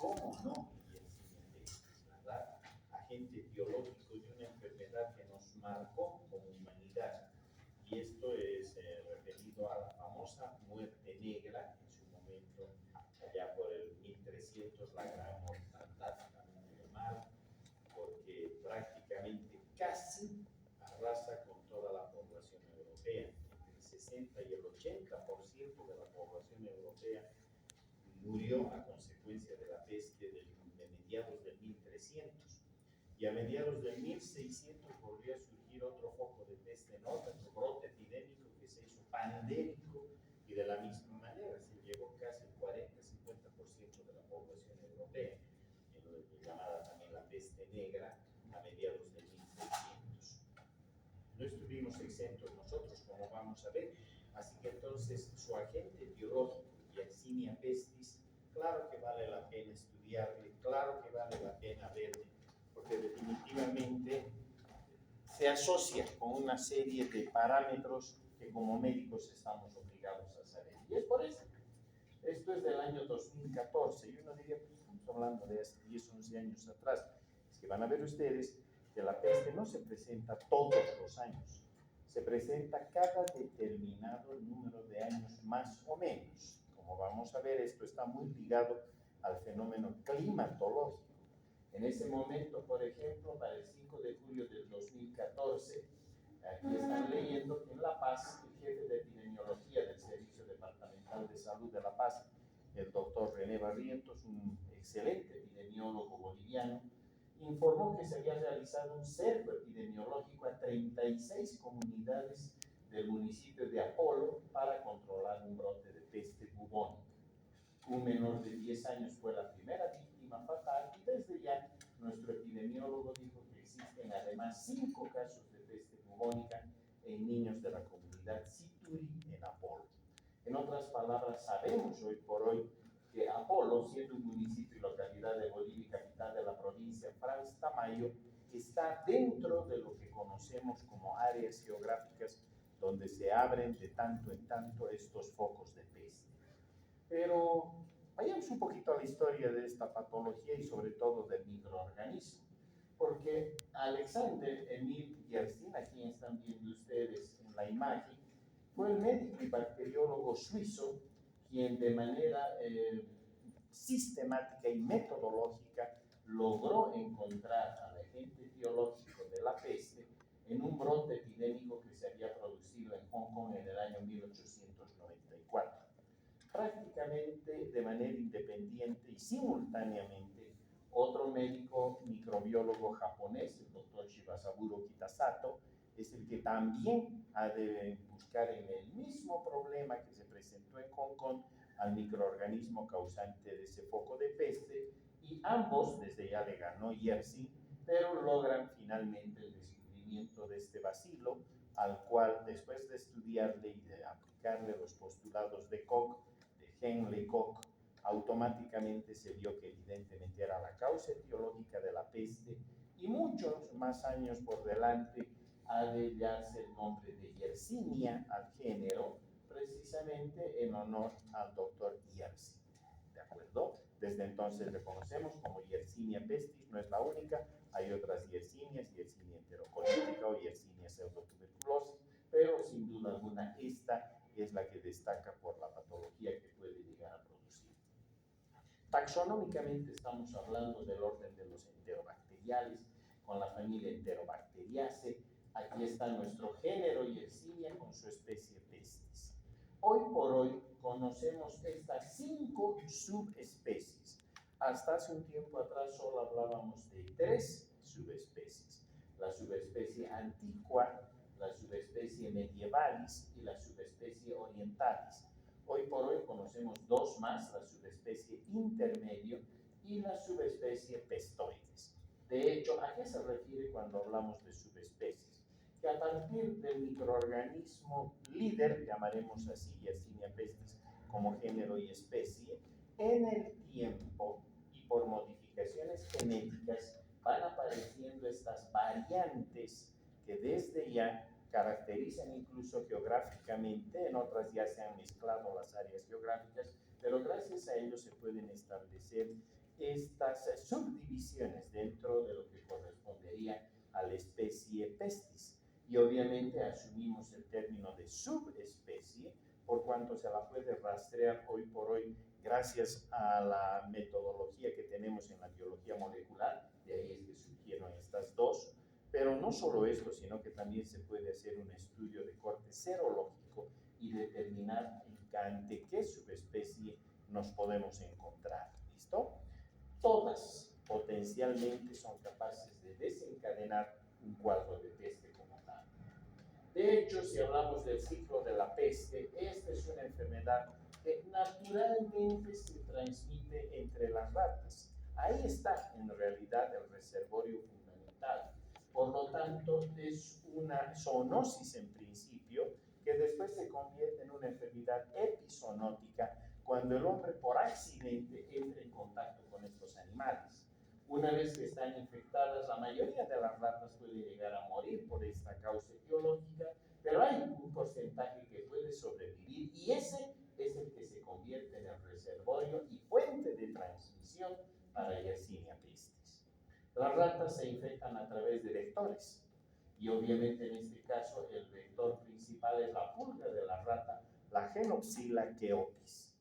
cómo no, Yersinia pestis, ¿verdad? Agente biológico de una enfermedad que nos marcó como humanidad. Y esto es referido a la famosa muerte negra, en su momento, allá por el 1300, la gran mortandad también en el mar, porque prácticamente casi arrasa con toda la población europea. Entre el 60 y el 80% de la población europea murió a consecuencia de la peste de mediados del 1300. Y a mediados del 1600 volvió a surgir otro foco de peste enorme, otro brote epidémico que se hizo pandémico, y de la misma manera se llevó casi el 40-50% de la población europea, llamada también la peste negra, a mediados del 1600. No estuvimos exentos nosotros, como vamos a ver, así que entonces su agente biológico, Yersinia pestis, claro que vale la pena estudiarle, claro que vale la pena verle, porque definitivamente se asocia con una serie de parámetros que como médicos estamos obligados a saber. Y es por eso. Esto es del año 2014, y uno diría, pues estamos hablando de hace 10, 11 años atrás. Es que van a ver ustedes que la peste no se presenta todos los años, se presenta cada determinado número de años más o menos. Como vamos a ver, esto está muy ligado al fenómeno climatológico. En ese momento, por ejemplo, para el 5 de julio del 2014, aquí están leyendo que en La Paz, el jefe de epidemiología del Servicio Departamental de Salud de La Paz, el doctor René Barrientos, un excelente epidemiólogo boliviano, informó que se había realizado un cerco epidemiológico a 36 comunidades del municipio de Apolo para controlar un brote de peste bubónica. Un menor de 10 años fue la primera víctima fatal, y desde ya nuestro epidemiólogo dijo que existen además 5 casos de peste bubónica en niños de la comunidad Situri en Apolo. En otras palabras, sabemos hoy por hoy que Apolo, siendo un municipio y localidad de Bolivia y capital de la provincia Franz Tamayo, está dentro de lo que conocemos como áreas geográficas donde se abren de tanto en tanto estos focos de peste. Pero vayamos un poquito a la historia de esta patología y sobre todo del microorganismo, porque Alexander Emil Yersin, a quien están viendo ustedes en la imagen, fue el médico y bacteriólogo suizo quien de manera sistemática y metodológica logró encontrar al agente biológico de la peste en un brote epidémico que se había producido en Hong Kong en el año 1894. Prácticamente de manera independiente y simultáneamente, otro médico microbiólogo japonés, el doctor Shibasaburo Kitasato, es el que también ha de buscar en el mismo problema que se presentó en Hong Kong al microorganismo causante de ese foco de peste, y ambos, desde ya le ganó Yersin, pero logran finalmente el descubrimiento de este bacilo, al cual después de estudiarle y de aplicarle los postulados de Koch, Henle Koch, automáticamente se vio que evidentemente era la causa etiológica de la peste, y muchos más años por delante ha de darse el nombre de Yersinia al género, precisamente en honor al doctor Yersin. ¿De acuerdo? Desde entonces le conocemos como Yersinia pestis, no es la única, hay otras Yersinias, Yersinia enterocolítica o Yersinia pseudotuberculosis, pero sin duda alguna esta es la que destaca por la patología que puede llegar a producir. Taxonómicamente estamos hablando del orden de los enterobacteriales, con la familia Enterobacteriaceae. Aquí está nuestro género Yersinia con su especie pestis. Hoy por hoy conocemos estas 5 subespecies. Hasta hace un tiempo atrás solo hablábamos de 3 subespecies. La subespecie antiqua, la subespecie medievalis y la subespecie orientalis. Hoy por hoy conocemos 2 más, la subespecie intermedio y la subespecie pestoides. De hecho, ¿a qué se refiere cuando hablamos de subespecies? Que a partir del microorganismo líder, llamaremos así Yersinia pestis como género y especie, en el tiempo y por modificaciones genéticas van apareciendo estas variantes que desde ya caracterizan incluso geográficamente, en otras ya se han mezclado las áreas geográficas, pero gracias a ello se pueden establecer estas subdivisiones dentro de lo que correspondería a la especie Pestis. Y obviamente asumimos el término de subespecie por cuanto se la puede rastrear hoy por hoy gracias a la metodología que tenemos en la biología molecular, de ahí es que surgieron estas dos, pero no solo esto, sino que también se puede hacer un estudio de corte serológico y determinar ante qué subespecie nos podemos encontrar. ¿Listo? Todas potencialmente son capaces de desencadenar un cuadro de peste como tal. De hecho, si hablamos del ciclo de la peste, esta es una enfermedad que naturalmente se transmite entre las ratas. Ahí está en realidad el reservorio fundamental. Por lo tanto, es una zoonosis en principio que después se convierte en una enfermedad epizoonótica cuando el hombre por accidente entra en contacto con estos animales. Una vez que están infectadas, la mayoría de las ratas puede llegar a morir por esta causa etiológica, pero hay un porcentaje que puede sobrevivir y ese es el que se convierte en el reservorio y fuente de transmisión para Yersinia pestis. Las ratas se infectan a través de vectores y obviamente en este caso el vector principal es la pulga de la rata, la Genopsila chaeotis.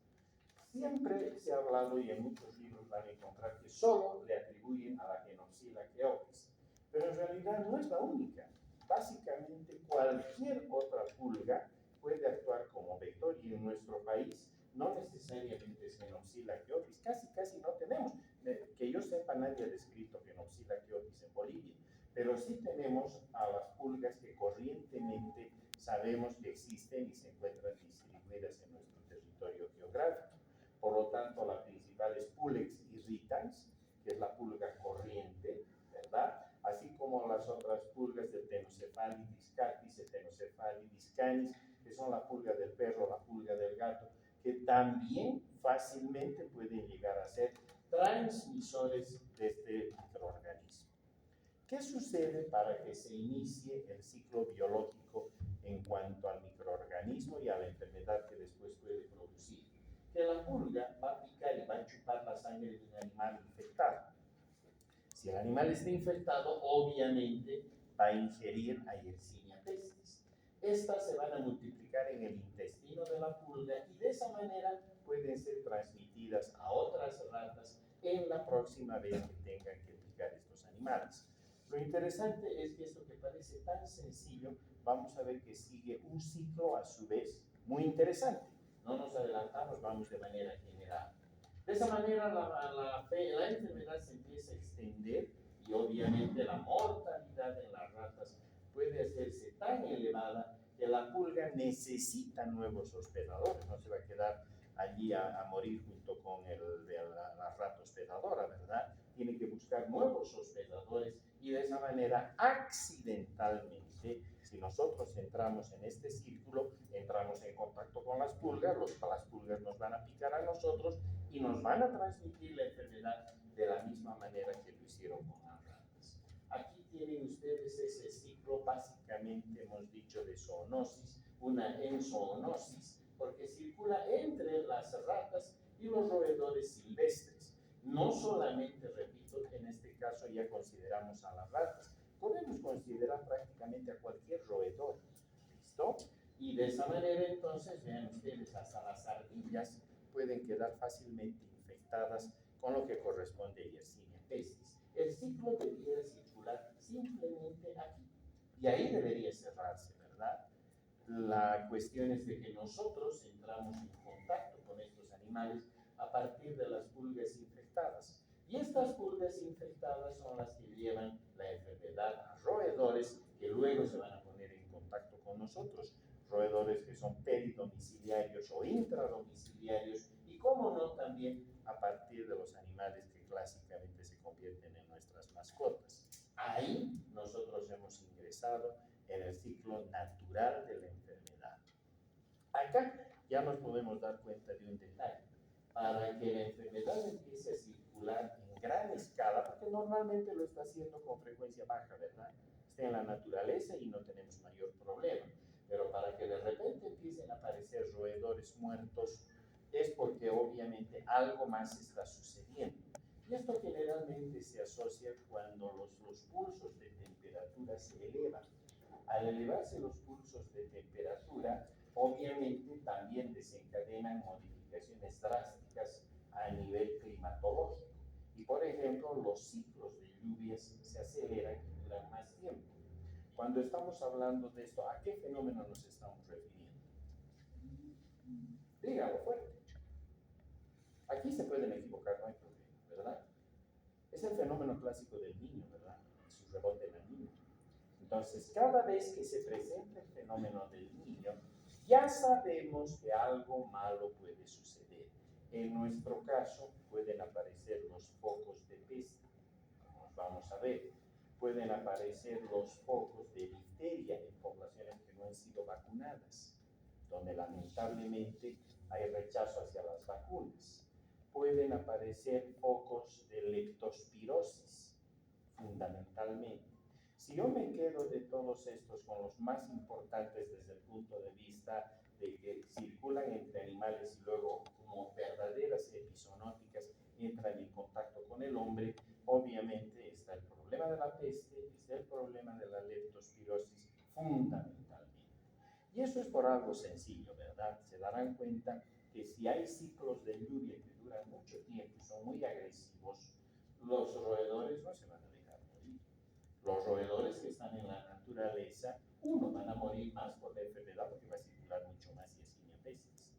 Siempre se ha hablado y en muchos libros van a encontrar que solo le atribuyen a la Genopsila chaeotis, pero en realidad no es la única. Básicamente cualquier otra pulga puede actuar como vector y en nuestro país no necesariamente es Genopsila chaeotis, casi no tenemos. Que yo sepa, nadie ha descrito Genopsila chaeotis en Bolivia, pero sí tenemos a las pulgas que corrientemente sabemos que existen y se encuentran distribuidas en nuestro territorio geográfico. Por lo tanto, la principal es Pulex irritans, que es la pulga corriente, ¿verdad? Así como las otras pulgas de Tenocephalidis catis, Tenocephalidis canis, que son la pulga del perro, la pulga del gato, que también fácilmente pueden llegar a ser transmisores de este microorganismo. ¿Qué sucede para que se inicie el ciclo biológico en cuanto al microorganismo y a la enfermedad que después puede producir? Que la pulga va a picar y va a chupar la sangre de un animal infectado. Si el animal está infectado, obviamente va a ingerir a Yersinia pestis. Estas se van a multiplicar en el intestino de la pulga y de esa manera pueden ser transmitidas a otras ratas en la próxima vez que tengan que picar estos animales. Lo interesante es que esto que parece tan sencillo, vamos a ver que sigue un ciclo a su vez muy interesante. No nos adelantamos, vamos de manera general. De esa manera la enfermedad se empieza a extender y obviamente la mortalidad en las ratas puede hacerse tan elevada que la pulga necesita nuevos hospedadores, no se va a quedar allí a morir junto con la rata hospedadora, ¿verdad? Tiene que buscar nuevos hospedadores y de esa manera accidentalmente, si nosotros entramos en este círculo, entramos en contacto con las pulgas nos van a picar a nosotros y nos van a transmitir la enfermedad de la misma manera que lo hicieron con las ratas. Aquí tienen ustedes ese ciclo, básicamente hemos dicho de zoonosis, una enzoonosis, porque circula entre las ratas y los roedores silvestres. No solamente, repito, en este caso ya consideramos a las ratas, podemos considerar prácticamente a cualquier roedor, ¿listo? Y de esa manera entonces, vean ustedes, hasta las ardillas pueden quedar fácilmente infectadas con lo que corresponde a Yersinia pestis. El ciclo debiera circular simplemente aquí y ahí debería cerrarse, ¿verdad? La cuestión es de que nosotros entramos en contacto con estos animales a partir de las pulgas infectadas. Y estas pulgas infectadas son las que llevan la enfermedad a roedores que luego se van a poner en contacto con nosotros. Roedores que son peridomiciliarios o intradomiciliarios y, como no, también a partir de los animales que clásicamente se convierten en nuestras mascotas. Ahí nosotros hemos ingresado en el ciclo natural de la enfermedad. Acá ya nos podemos dar cuenta de un detalle. Para que la enfermedad empiece a circular en gran escala, porque normalmente lo está haciendo con frecuencia baja, ¿verdad? Está en la naturaleza y no tenemos mayor problema. Pero para que de repente empiecen a aparecer roedores muertos, es porque obviamente algo más está sucediendo. Y generalmente se asocia cuando los pulsos de temperatura se elevan. Al elevarse los pulsos de temperatura, obviamente también desencadenan modificaciones drásticas a nivel climatológico. Y por ejemplo, los ciclos de lluvias se aceleran y duran más tiempo. Cuando estamos hablando de esto, ¿a qué fenómeno nos estamos refiriendo? Díganlo fuerte. Aquí se pueden equivocar, no hay problema, ¿verdad? Es el fenómeno clásico del niño, ¿verdad? Su rebote en la niña. Entonces, cada vez que se presenta el fenómeno del niño, ya sabemos que algo malo puede suceder. En nuestro caso, pueden aparecer los focos de peste, como vamos a ver. Pueden aparecer los focos de difteria en poblaciones que no han sido vacunadas, donde lamentablemente hay rechazo hacia las vacunas. Pueden aparecer focos de leptospirosis, fundamentalmente. Si yo me quedo de todos estos con los más importantes desde el punto de vista de que circulan entre animales y luego como verdaderas epizonóticas entran en contacto con el hombre, obviamente está el problema de la peste, está el problema de la leptospirosis fundamentalmente. Y eso es por algo sencillo, ¿verdad? Se darán cuenta que si hay ciclos de lluvia que duran mucho tiempo y son muy agresivos, los roedores no se van a dejar morir. Los roedores que están en la naturaleza, van a morir más por la enfermedad porque va a circular mucho más Yersinia pestis.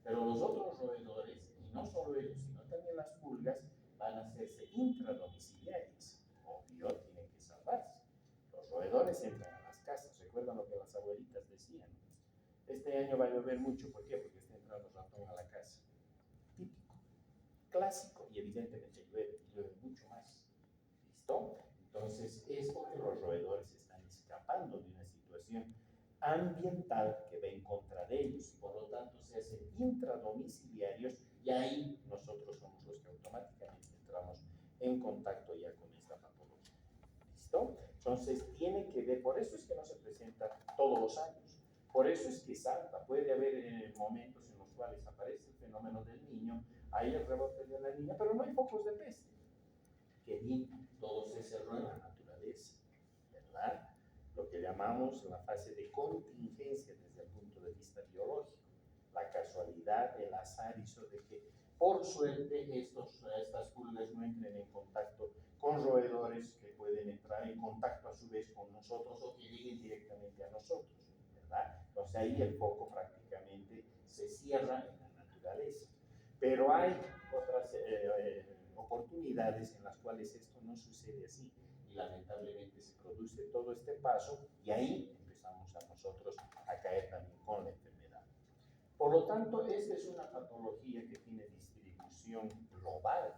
Pero los otros roedores, y no solo ellos, sino también las pulgas, van a hacerse intradomiciliarias. Obvio, tienen que salvarse. Los roedores entran a las casas. ¿Recuerdan lo que las abuelitas decían? Este año va a llover mucho. ¿Por qué? Porque está entrando el ratón a la casa. Típico, clásico, y evidentemente llueve mucho más. ¿Listo? Entonces, es porque los roedores están escapando de una situación ambiental que va en contra de ellos, por lo tanto se hacen intradomiciliarios y ahí nosotros somos los que automáticamente entramos en contacto ya con esta patología. ¿Listo? Entonces tiene que ver, por eso es que no se presenta todos los años, por eso es que salta, puede haber momentos en los cuales aparece el fenómeno del niño, hay el rebote de la niña, pero no hay focos de peste. Que bien, todo se cerró en la naturaleza, ¿verdad? Lo que llamamos la fase de contingencia desde el punto de vista biológico. La casualidad, el azar hizo de que, por suerte, estas pulgas no entren en contacto con roedores que pueden entrar en contacto a su vez con nosotros o que lleguen directamente a nosotros, ¿verdad? Entonces ahí el foco prácticamente se cierra en la naturaleza. Pero hay otras oportunidades en las cuales esto no sucede así y lamentablemente se produce todo este paso y ahí empezamos a nosotros a caer también con la enfermedad. Por lo tanto, esta es una patología que tiene distribución global.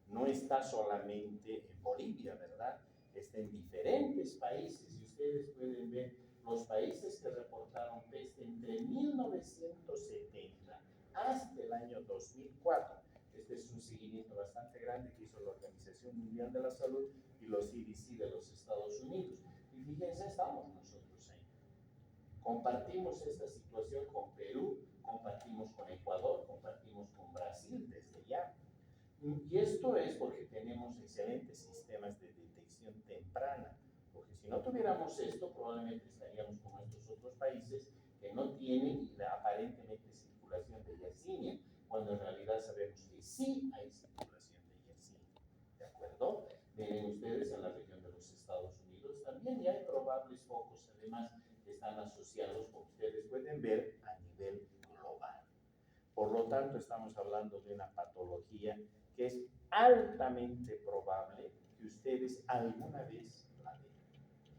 No está solamente en Bolivia, ¿verdad? Está en diferentes países y ustedes pueden ver los países que reportaron peste entre 1970 hasta el año 2004. Este es un seguimiento bastante grande que hizo la Organización Mundial de la Salud y los CDC de los Estados Unidos. Y fíjense, estamos nosotros ahí. Compartimos esta situación con Perú, compartimos con Ecuador, compartimos con Brasil desde ya. Y esto es porque tenemos excelentes sistemas de detección temprana, porque si no tuviéramos esto, probablemente estaríamos como estos otros países que no tienen aparentemente circulación de Yersinia, cuando en realidad sabemos que sí hay circulación de Yersinia. ¿De acuerdo? Miren ustedes, en la región de los Estados Unidos también ya hay probables focos, además están asociados, como ustedes pueden ver, a nivel global. Por lo tanto, estamos hablando de una patología que es altamente probable que ustedes alguna vez la vean.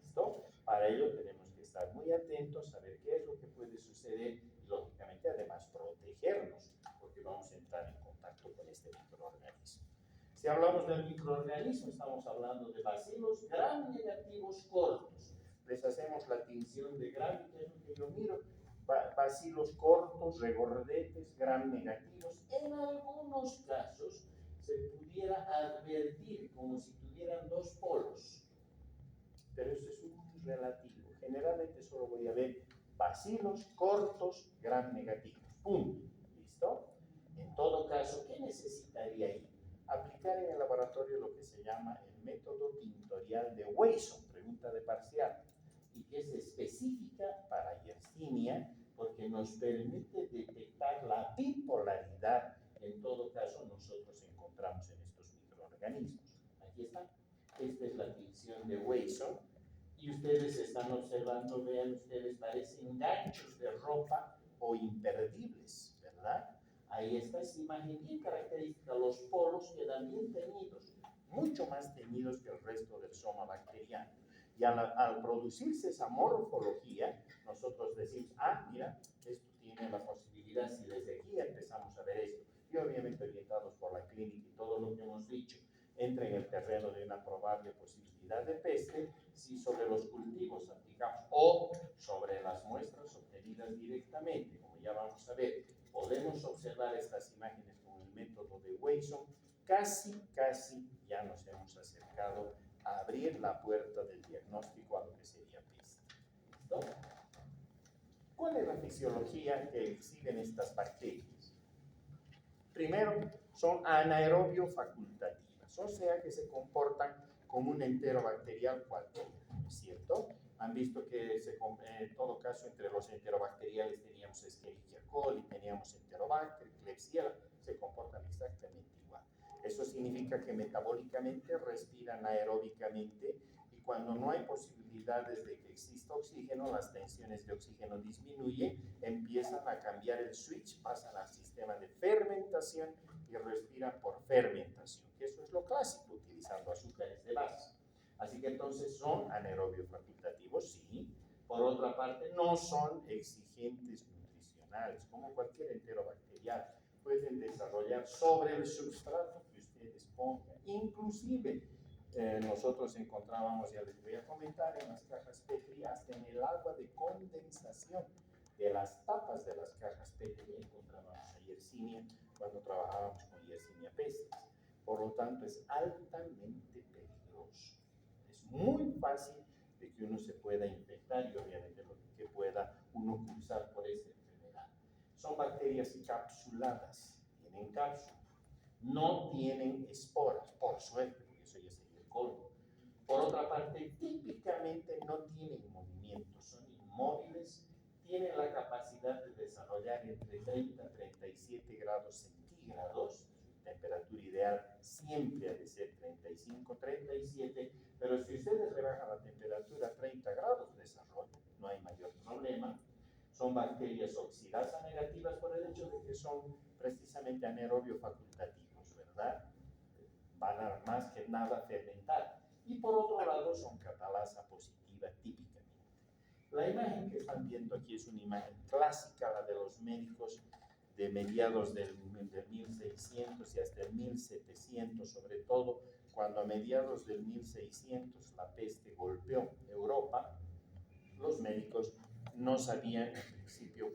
¿Listo? Para ello tenemos que estar muy atentos, saber qué es lo que puede suceder y, lógicamente, además protegernos, porque vamos a entrar en contacto con este microorganismo. Si hablamos del microorganismo, estamos hablando de bacilos gram negativos cortos. Les hacemos la tinción de gram, que es lo que yo miro. Bacilos cortos, regordetes, gram negativos. En algunos casos se pudiera advertir como si tuvieran dos polos, pero eso es muy relativo. Generalmente solo voy a ver bacilos cortos, gram negativos. Punto. ¿Listo? En todo caso, ¿qué necesitaría ahí? aplicar en el laboratorio lo que se llama el método tintorial de Wasson, pregunta de parcial, y que es específica para Yersinia porque nos permite detectar la bipolaridad. En todo caso, nosotros encontramos en estos microorganismos. Aquí está. Esta es la tinción de Wasson. Y ustedes están observando, vean ustedes, parecen ganchos de ropa o imperdibles, ¿verdad? Ahí está esa imagen bien característica. Los polos quedan bien teñidos, mucho más teñidos que el resto del soma bacteriano. Y al producirse esa morfología, nosotros decimos, ah, mira, esto tiene la posibilidad, si desde aquí empezamos a ver esto, y obviamente orientados por la clínica y todo lo que hemos dicho, entra en el terreno de una probable posibilidad de peste, si sobre los cultivos aplicamos o sobre las muestras obtenidas directamente, como ya vamos a ver, podemos observar estas imágenes con el método de Wasson, casi ya nos hemos acercado a abrir la puerta del diagnóstico a lo que sería peste. ¿Listo? ¿Cuál es la fisiología que exhiben estas bacterias? Primero, son anaerobio facultativas, o sea que se comportan como un enterobacterial cualquiera, ¿no es cierto? Han visto que en todo caso entre los enterobacteriales teníamos Escherichia coli, teníamos Enterobacter, Klebsiella, se comportan exactamente igual. Eso significa que metabólicamente respiran aeróbicamente y cuando no hay posibilidades de que exista oxígeno, las tensiones de oxígeno disminuyen, empiezan a cambiar el switch, pasan al sistema de fermentación y respiran por fermentación, que eso es lo clásico, utilizando azúcares de base. Así que entonces son anaerobios facultativos, sí. Por otra parte, no son exigentes nutricionales, como cualquier enterobacterial. Pueden desarrollar sobre el substrato que ustedes pongan. Inclusive, nosotros encontrábamos, ya les voy a comentar, en las cajas Petri, hasta en el agua de condensación de las tapas de las cajas Petri encontrábamos a Yersinia cuando trabajábamos con Yersinia pestis. Por lo tanto, es altamente peligroso. Es muy fácil de que uno se pueda infectar y obviamente que pueda uno cursar por esa enfermedad. Son bacterias capsuladas, tienen cápsula, no tienen esporas, por suerte, porque eso ya sería el colmo. Por otra parte, típicamente no tienen movimiento, son inmóviles, tienen la capacidad de desarrollar entre 30 a 37 grados centígrados. Su temperatura ideal siempre ha de ser 35, 37, pero si ustedes rebajan la temperatura a 30 grados, desarrollo, no hay mayor problema. Son bacterias oxidasa negativas por el hecho de que son precisamente anaerobio facultativos, ¿verdad? Van a más que nada fermentar. Y por otro lado son catalasa positiva típicamente. La imagen que están viendo aquí es una imagen clásica, la de los médicos de mediados del 1600 y hasta el 1700, sobre todo cuando a mediados del 1600 la peste golpeó Europa. Los médicos no sabían en principio,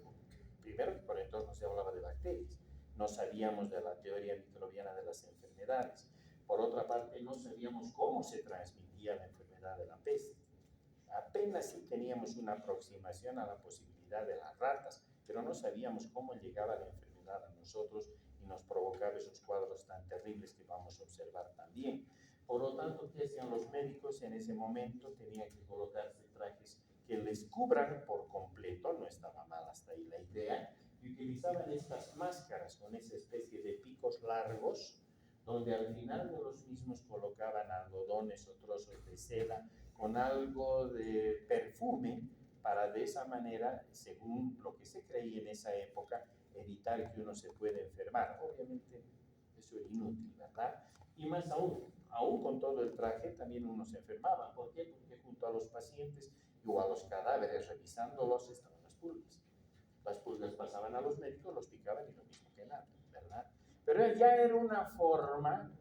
primero que por entonces no se hablaba de bacterias, no sabíamos de la teoría microbiana de las enfermedades. Por otra parte, no sabíamos cómo se transmitía la enfermedad de la peste. Apenas sí teníamos una aproximación a la posibilidad de las ratas, pero no sabíamos cómo llegaba la enfermedad a nosotros y nos provocaba esos cuadros tan terribles que vamos a observar también. Por lo tanto, ¿qué hacían los médicos en ese momento? Tenían que colocarse trajes que les cubran por completo, no estaba mal hasta ahí la idea, y utilizaban estas máscaras con esa especie de picos largos, donde al final de los mismos colocaban algodones o trozos de seda con algo de perfume para de esa manera, según lo que se creía en esa época, evitar que uno se pueda enfermar. Obviamente eso es inútil, ¿verdad? Y más aún con todo el traje también uno se enfermaba. ¿Por qué? Porque junto a los pacientes o a los cadáveres revisándolos estaban las pulgas. Las pulgas pasaban a los médicos, los picaban y lo mismo que nada, ¿verdad? Pero ya era una forma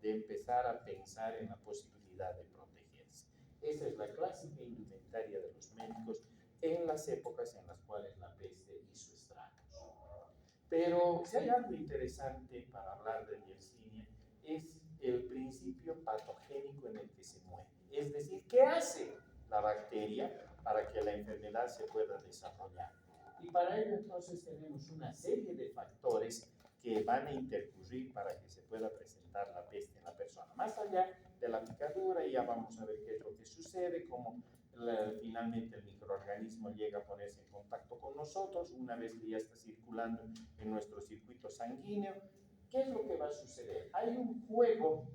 de empezar a pensar en la posibilidad de protegerse. Esa es la clásica indumentaria de los médicos en las épocas en las cuales la peste hizo estragos. Pero si hay algo interesante para hablar de Yersinia, es el principio patogénico en el que se mueve. Es decir, ¿qué hace la bacteria para que la enfermedad se pueda desarrollar? Y para ello entonces tenemos una serie de factores que van a intercurrir para que se pueda presentar la peste en la persona. Más allá de la picadura, ya vamos a ver qué es lo que sucede, cómo finalmente el microorganismo llega a ponerse en contacto con nosotros, una vez que ya está circulando en nuestro circuito sanguíneo. ¿Qué es lo que va a suceder? Hay un juego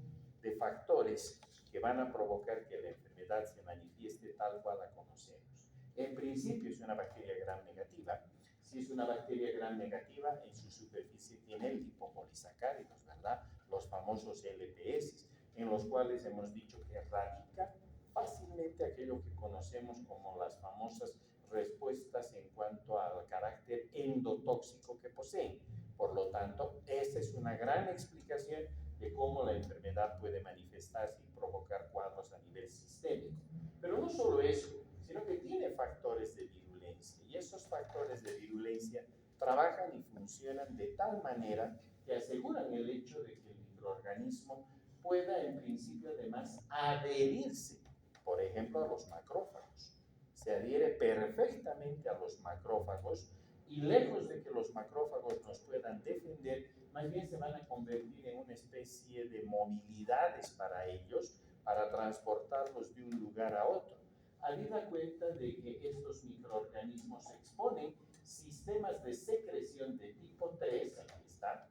de factores que van a provocar que la enfermedad se manifieste tal cual la conocemos. En principio es una bacteria gram negativa. Si es una bacteria gram negativa, en su superficie tiene lipopolisacáridos, ¿verdad? Los famosos LPS, en los cuales hemos dicho que radica fácilmente aquello que conocemos como las famosas respuestas en cuanto al carácter endotóxico que poseen. Por lo tanto, esa es una gran explicación de cómo la enfermedad puede manifestarse y provocar cuadros a nivel sistémico. Pero no solo eso, sino que tiene factores de virulencia, y esos factores de virulencia trabajan y funcionan de tal manera que aseguran el hecho de que el microorganismo pueda en principio además adherirse, por ejemplo, a los macrófagos. Se adhiere perfectamente a los macrófagos y lejos de que los macrófagos nos puedan defender, más bien se van a convertir en una especie de movilidades para ellos, para transportarlos de un lugar a otro. Habida cuenta de que estos microorganismos exponen sistemas de secreción de tipo 3, aquí está,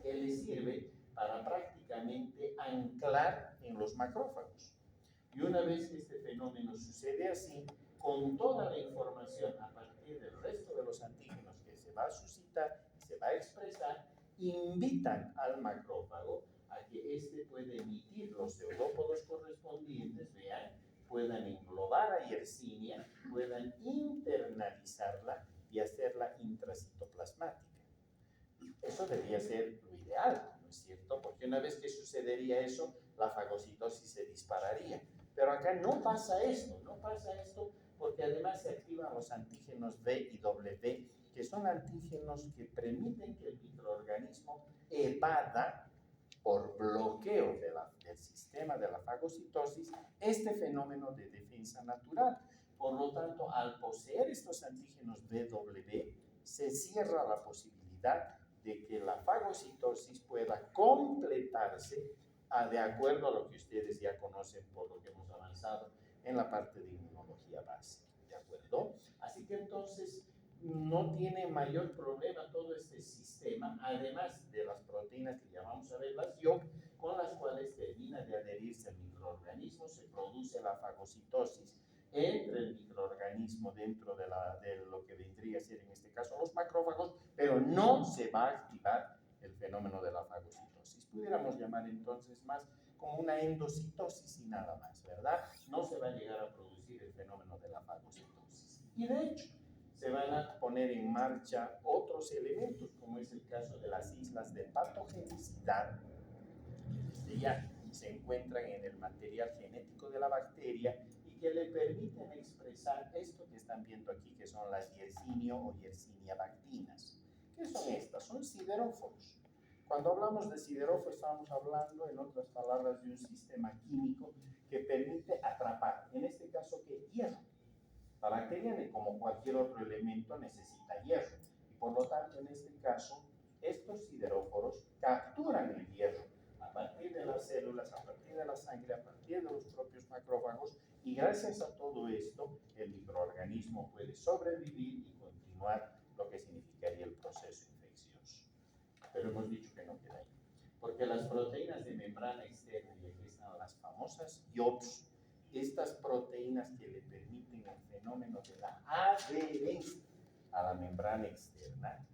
que les sirve para prácticamente anclar en los macrófagos. Y una vez que este fenómeno sucede así, con toda la información a partir del resto de los antígenos que se va a suscitar y se va a expresar, invitan al macrófago a que éste pueda emitir los pseudópodos correspondientes, vean, puedan englobar a Yersinia, puedan internalizarla y hacerla intracitoplasmática. Eso debería ser lo ideal, ¿no es cierto? Porque una vez que sucedería eso, la fagocitosis se dispararía. Pero acá no pasa esto porque además se activan los antígenos B y W, que son antígenos que permiten que el microorganismo evada por bloqueo del sistema de la fagocitosis este fenómeno de defensa natural. Por lo tanto, al poseer estos antígenos BW, se cierra la posibilidad de que la fagocitosis pueda completarse de acuerdo a lo que ustedes ya conocen por lo que hemos avanzado en la parte de inmunología básica, ¿de acuerdo? Así que entonces no tiene mayor problema todo este sistema, además de las proteínas que ya vamos a ver, las IOP, con las cuales termina de adherirse el microorganismo, se produce la fagocitosis entre el microorganismo dentro de lo que vendría a ser en este caso los macrófagos, pero no se va a activar el fenómeno de la fagocitosis. Pudiéramos llamar entonces más como una endocitosis y nada más, ¿verdad? No se va a llegar a producir el fenómeno de la fagocitosis. Y de hecho, se van a poner en marcha otros elementos, como es el caso de las islas de patogenicidad, que ya se encuentran en el material genético de la bacteria y que le permiten expresar esto que están viendo aquí, que son las Yersinio o Yersinia bactinas. ¿Qué son estas? Son sideróforos. Cuando hablamos de sideróforos, estamos hablando, en otras palabras, de un sistema químico que permite atrapar, en este caso, ¿qué? Hierro. La bacteria, como cualquier otro elemento, necesita hierro. Y por lo tanto, en este caso, estos sideróforos capturan el hierro a partir de las células, a partir de la sangre, a partir de los propios macrófagos, y gracias a todo esto, el microorganismo puede sobrevivir y continuar lo que significaría el proceso infeccioso. Pero hemos dicho que no queda ahí, porque las proteínas de membrana externa, y aquí están las famosas IOPS, estas proteínas que le permiten el fenómeno de la adherencia a la membrana externa,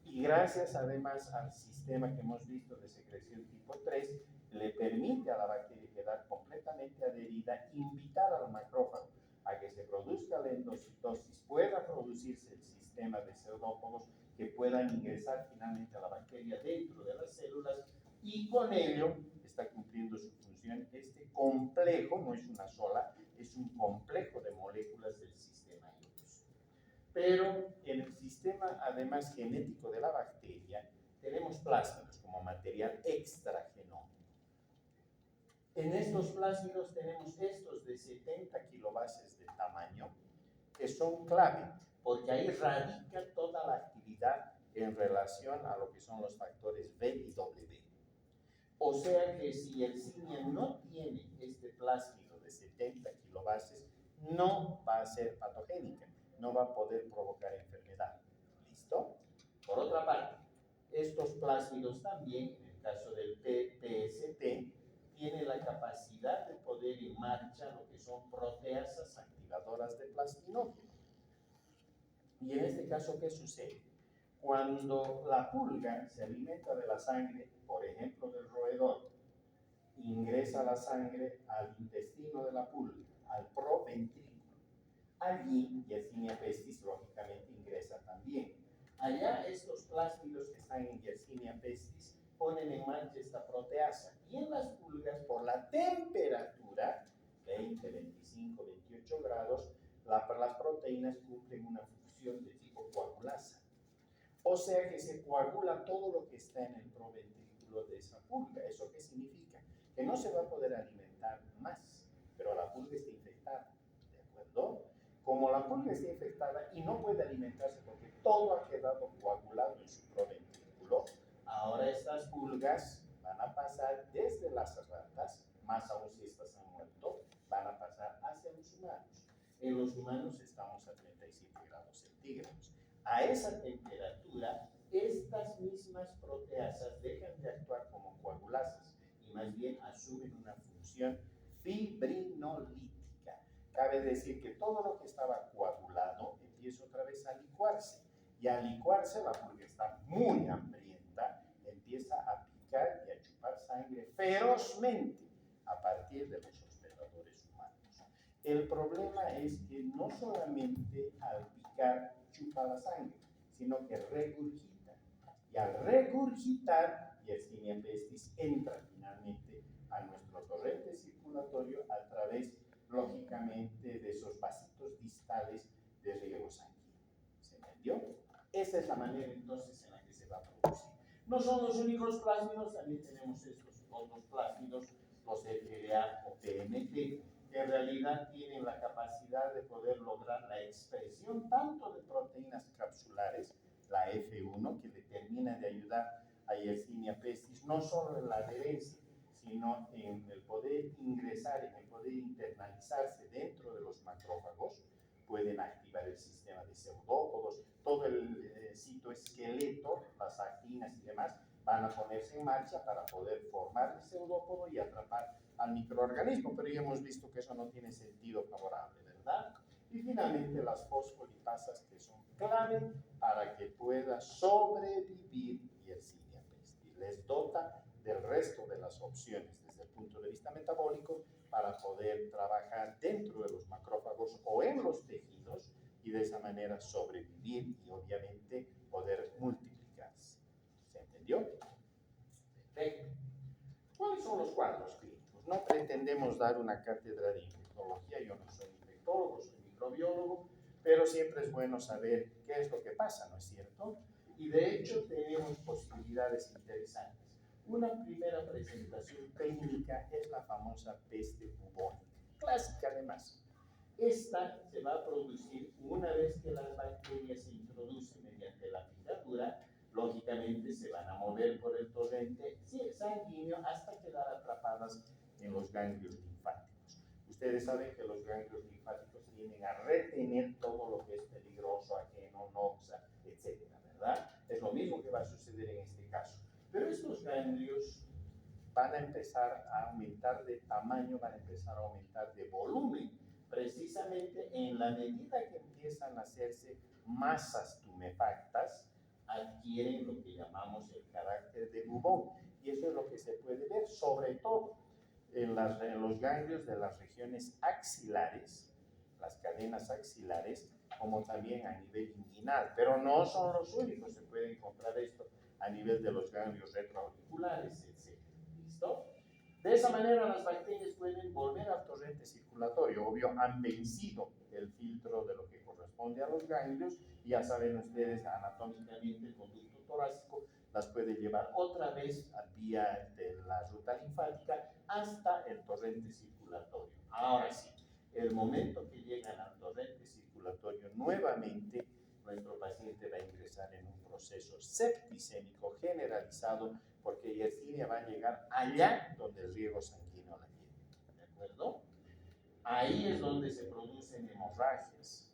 y gracias además al sistema que hemos visto de secreción tipo 3, le permite a la bacteria quedar completamente adherida, invitar al macrófago a que se produzca la endocitosis, pueda producirse el sistema de pseudópodos que puedan ingresar finalmente a la bacteria dentro de las células, y con ello está cumpliendo su función este complejo, no es una sola, es un complejo de moléculas del sistema IOPS. Pero en el sistema, además, genético de la bacteria, tenemos plásmidos como material extragenómico. En estos plásmidos tenemos estos de 70 kilobases de tamaño, que son clave, porque ahí radica toda la actividad en relación a lo que son los factores V y W. O sea que si Yersinia no tiene este plásmido de 70 kilobases, no va a ser patogénica, no va a poder provocar enfermedad. ¿Listo? Por otra parte, estos plásmidos también, en el caso del PSP, tienen la capacidad de poner en marcha lo que son proteasas activadoras de plasminógeno. Y en este caso, ¿qué sucede? Cuando la pulga se alimenta de la sangre, por ejemplo del roedor, ingresa la sangre al intestino de la pulga, al proventrículo. Allí, Yersinia pestis lógicamente ingresa también. Allá estos plásmidos que están en Yersinia pestis ponen en marcha esta proteasa. Y en las pulgas, por la temperatura, 20, 25, 28 grados, las proteínas cumplen una función de tipo coagulasa. O sea que se coagula todo lo que está en el proventrículo de esa pulga. ¿Eso qué significa? Que no se va a poder alimentar más, pero la pulga está infectada, ¿de acuerdo? Como la pulga está infectada y no puede alimentarse porque todo ha quedado coagulado en su proventrículo, ahora estas pulgas van a pasar desde las ratas, más aún si estas han muerto, van a pasar hacia los humanos. En los humanos estamos a 37 grados centígrados. A esa temperatura, estas mismas proteasas dejan de actuar como coagulasas y más bien asumen una función fibrinolítica. Cabe decir que todo lo que estaba coagulado empieza otra vez a licuarse. Y al licuarse, la pulga está muy hambrienta, empieza a picar y a chupar sangre ferozmente a partir de los hospedadores humanos. El problema es que no solamente al picar chupa la sangre, sino que regurgita. Y al regurgitar, Yersinia pestis entra finalmente a nuestro torrente circulatorio a través, lógicamente, de esos vasitos distales de riego sanguíneo. ¿Se entendió? Esa es la manera entonces en la que se va a producir. No son los únicos plásmidos, también tenemos estos otros plásmidos, los FLA o PMT, que en realidad tienen la capacidad de poder lograr la expresión tanto de proteínas capsulares, la F1, que determina de ayudar a Yersinia pestis, no solo en la adherencia, sino en el poder ingresar, en el poder internalizarse dentro de los macrófagos, pueden activar el sistema de pseudópodos, todo el citoesqueleto, las actinas y demás, van a ponerse en marcha para poder formar el pseudópodo y atrapar al microorganismo, pero ya hemos visto que eso no tiene sentido favorable, ¿verdad? Y finalmente las fosfolipasas, que son clave para que pueda sobrevivir Yersinia pestis. Les dota del resto de las opciones desde el punto de vista metabólico para poder trabajar dentro de los macrófagos o en los tejidos y de esa manera sobrevivir y obviamente poder multiplicarse. ¿Se entendió? Perfecto. ¿Cuáles son los cuadros clínicos? No pretendemos dar una cátedra de infectología, yo no soy infectólogo, soy microbiólogo, pero siempre es bueno saber qué es lo que pasa, ¿no es cierto? Y de hecho tenemos posibilidades interesantes. Una primera presentación clínica es la famosa peste bubónica, clásica además. Esta se va a producir una vez que las bacterias se introducen mediante la picadura, lógicamente se van a mover por el torrente sanguíneo hasta quedar atrapadas en los ganglios linfáticos. Ustedes saben que los ganglios linfáticos tienden a retener todo lo que es peligroso, ajeno, noxa, etcétera, ¿verdad? Es lo mismo que va a suceder en este caso. Pero estos ganglios van a empezar a aumentar de tamaño, van a empezar a aumentar de volumen, precisamente en la medida que empiezan a hacerse masas tumefactas, adquieren lo que llamamos el carácter de bubón. Y eso es lo que se puede ver, sobre todo en los ganglios de las regiones axilares, las cadenas axilares, como también a nivel inguinal. Pero no son los únicos, se puede encontrar esto a nivel de los ganglios retroauriculares, etc. ¿Listo? De esa manera las bacterias pueden volver al torrente circulatorio. Obvio, han vencido el filtro de lo que corresponde a los ganglios y ya saben ustedes anatómicamente el conducto torácico las puede llevar otra vez a vía de la ruta linfática hasta el torrente circulatorio. Ahora sí, el momento que llegan al torrente circulatorio nuevamente nuestro paciente va a ingresar en un proceso septicémico generalizado porque Yersinia va a llegar allá donde el riego sanguíneo la tiene. ¿De acuerdo? Ahí es donde se producen hemorragias.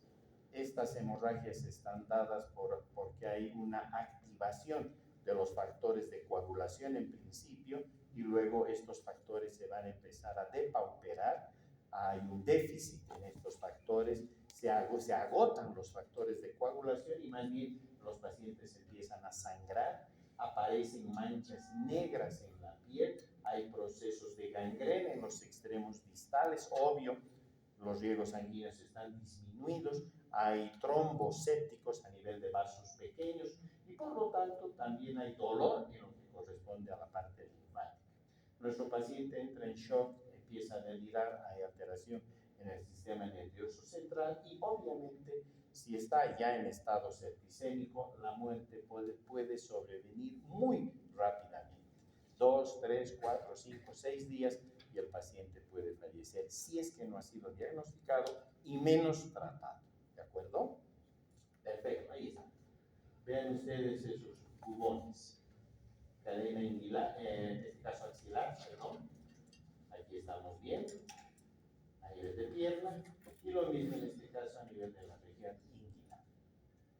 Estas hemorragias están dadas porque hay una activación de los factores de coagulación en principio y luego estos factores se van a empezar a depauperar. Hay un déficit en estos factores, se agotan los factores de coagulación y más bien los pacientes empiezan a sangrar, aparecen manchas negras en la piel, hay procesos de gangrena en los extremos distales, obvio, los riegos sanguíneos están disminuidos, hay trombos sépticos a nivel de vasos pequeños y por lo tanto también hay dolor en lo que corresponde a la parte linfática. Nuestro paciente entra en shock, empieza a delirar, hay alteración en el sistema nervioso central y obviamente si está ya en estado septicémico, la muerte puede sobrevenir muy rápidamente. 2, 3, 4, 5, 6 días y el paciente puede fallecer si es que no ha sido diagnosticado y menos tratado. ¿De acuerdo? Perfecto, ahí está. Vean ustedes esos bubones. Cadena inguinal, en este caso axilar, perdón. Aquí estamos bien, a nivel de pierna, y lo mismo en este caso a nivel de la región inguinal.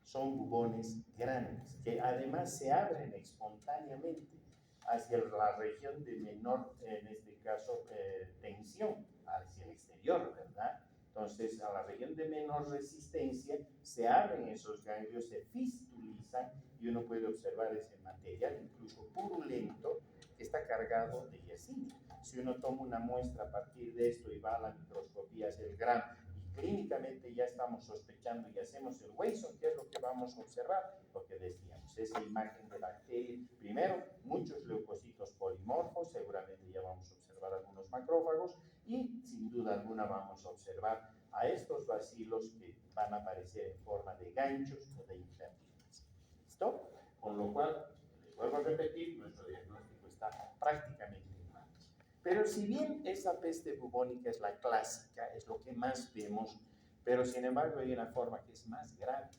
Son bubones grandes que además se abren espontáneamente hacia la región de menor, en este caso, tensión, hacia el exterior, ¿verdad? Entonces, a la región de menor resistencia se abren esos ganglios, se fistulizan y uno puede observar ese material, incluso purulento, que está cargado de Yersinia. Si uno toma una muestra a partir de esto y va a la microscopía, hacia el grano, y clínicamente ya estamos sospechando y hacemos el Wesson, ¿qué es lo que vamos a observar? Lo que decíamos, esa imagen de bacteria. Primero, muchos leucocitos polimorfos, seguramente ya vamos a observar algunos macrófagos y sin duda alguna vamos a observar a estos bacilos que van a aparecer en forma de ganchos o de interligas. ¿Listo? Con lo cual, les vuelvo a repetir, nuestro diagnóstico está prácticamente en manos. Pero si bien esa peste bubónica es la clásica, es lo que más vemos, pero sin embargo hay una forma que es más grave,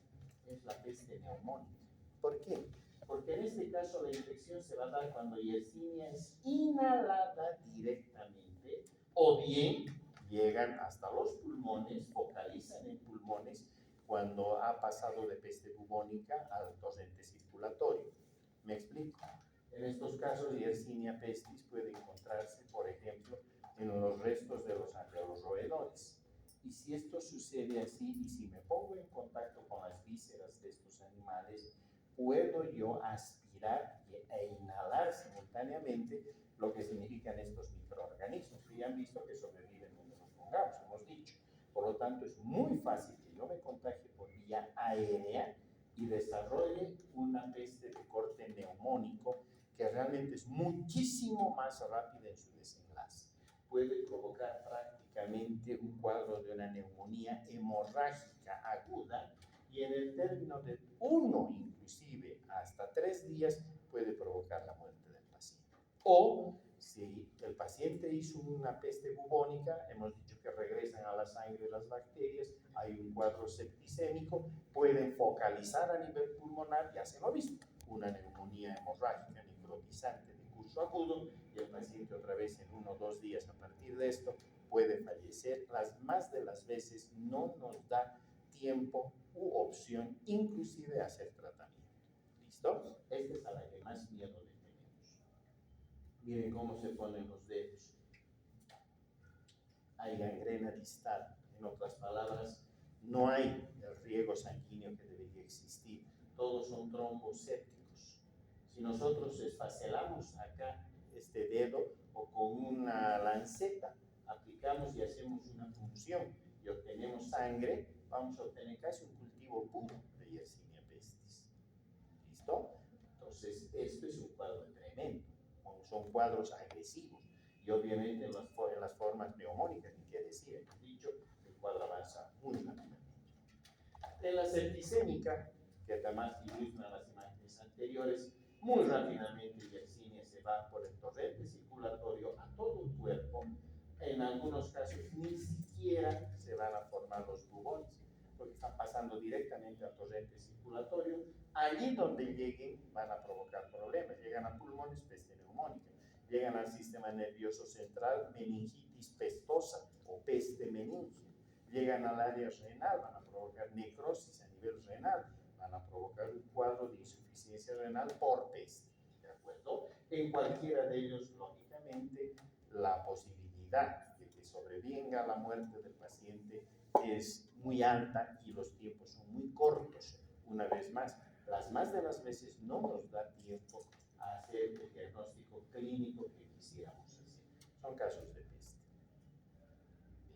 es la peste neumónica. ¿Por qué? Porque en este caso la infección se va a dar cuando Yersinia es inhalada directamente o bien llegan hasta los pulmones, focalizan en pulmones cuando ha pasado de peste bubónica al torrente circulatorio. ¿Me explico? En estos casos, Yersinia pestis puede encontrarse, por ejemplo, en los restos de los roedores. Y si esto sucede así, y si me pongo en contacto con las vísceras de estos animales, puedo yo aspirar e inhalar simultáneamente lo que significan estos microorganismos, que ya han visto que sobreviven donde los pongamos, hemos dicho. Por lo tanto, es muy fácil que yo me contagie por vía aérea y desarrolle una peste de corte neumónico que realmente es muchísimo más rápida en su desenlace. Puede provocar prácticamente un cuadro de una neumonía hemorrágica aguda y en el término de 1, inclusive hasta 3 días, puede provocar la muerte del paciente. O si el paciente hizo una peste bubónica, hemos dicho que regresan a la sangre las bacterias, hay un cuadro septicémico, pueden focalizar a nivel pulmonar y hacen lo mismo, una neumonía hemorrágica necrotizante de curso agudo y el paciente otra vez en 1 o 2 días a partir de esto puede fallecer. Más de las veces no nos da tiempo u opción, inclusive hacer tratamiento. ¿Listo? Esta es a la que más miedo le tenemos. Miren cómo se ponen los dedos. Hay gangrena distal. En otras palabras, no hay el riego sanguíneo que debería existir. Todos son trombos sépticos. Si nosotros esfacelamos acá este dedo o con una lanceta, aplicamos y hacemos una punción y obtenemos sangre, vamos a obtener casi un cultivo puro de Yersinia pestis. ¿Listo? Entonces, esto es un cuadro tremendo. Son cuadros agresivos. Y obviamente en las formas neumónicas, ni qué decir, hemos dicho, el cuadro avanza muy rápidamente. En la septicémica, que además ilustran las imágenes anteriores, muy rápidamente Yersinia se va por el torrente circulatorio a todo el cuerpo. En algunos casos ni siquiera se van a formar los bubones, porque están pasando directamente al torrente circulatorio. Allí donde lleguen van a provocar problemas. Llegan a pulmones, peste neumónica. Llegan al sistema nervioso central, meningitis pestosa o peste meningia. Llegan al área renal, van a provocar necrosis a nivel renal, van a provocar un cuadro de insuficiencia renal por peste, ¿de acuerdo? En cualquiera de ellos, lógicamente, la posibilidad de que sobrevenga la muerte del paciente es muy alta y los tiempos son muy cortos. Una vez más, las más de las veces no nos da tiempo a hacer el diagnóstico clínico que quisiéramos hacer. Son casos de peste.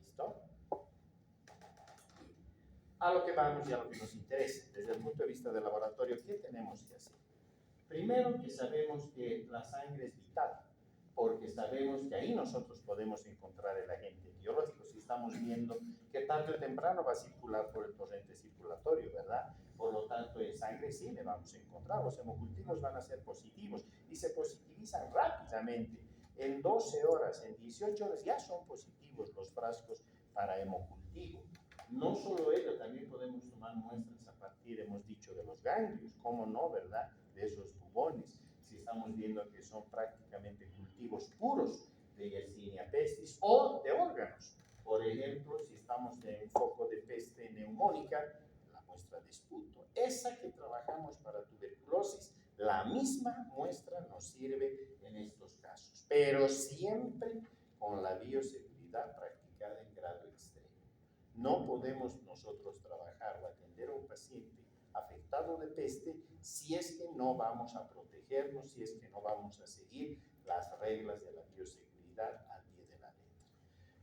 ¿Listo? A lo que vamos y a lo que nos interesa. Desde el punto de vista del laboratorio, ¿qué tenemos que hacer? Primero, que sabemos que la sangre es vital, porque sabemos que ahí nosotros podemos encontrar el agente biológico. Si estamos viendo que tarde o temprano va a circular por el torrente circulatorio, ¿verdad? Por lo tanto, en sangre sí le vamos a encontrar. Los hemocultivos van a ser positivos y se positivizan rápidamente. En 12 horas, en 18 horas ya son positivos los frascos para hemocultivo. No solo ello, también podemos tomar muestras a partir, hemos dicho, de los ganglios, ¿cómo no, verdad? De esos bubones. Si estamos viendo que son prácticamente cultivos puros de Yersinia pestis o de órganos. Por ejemplo, si estamos en un foco de peste neumónica, la muestra de esputo. Esa que trabajamos para tuberculosis, la misma muestra nos sirve en estos casos, pero siempre con la bioseguridad practicada en grado extremo. No podemos nosotros trabajar o atender a un paciente afectado de peste si es que no vamos a protegernos, si es que no vamos a seguir las reglas de la bioseguridad al pie de la letra.